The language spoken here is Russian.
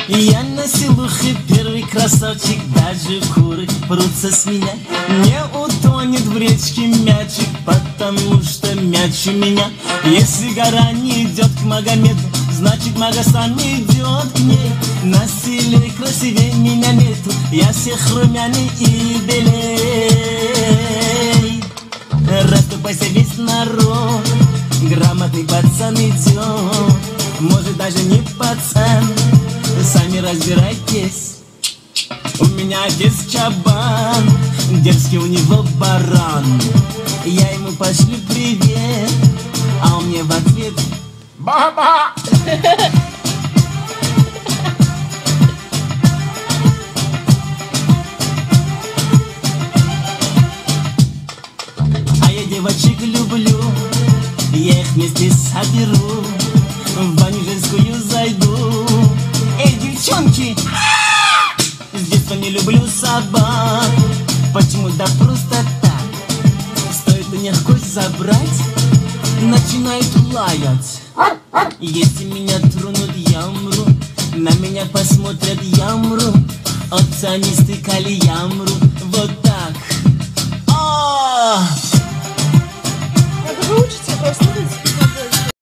Я на силухе первый красавчик, даже куры прутся с меня. Не утонет в речке мячик, потому что мяч у меня. Если гора не идет к Магомеду, значит Мага сам идет к ней. На силе красивее меня нету, я всех румяный и белей. Расступайся весь народ, грамотный пацан идет. Может даже не пацан, сами разбирайтесь. У меня отец чабан, дерзкий у него баран. Я ему пошлю привет, а он мне в ответ баба. А я девочек люблю, я их вместе соберу, в баню женскую зайду. Эй, девчонки! С детства не люблю собак. Почему? Да просто так. Стоит у них кость забрать, начинают лаять. Если меня тронут, я умру. На меня посмотрят, я умру. Отца не стыкали, я умру. Вот так. Надо выучить, я просто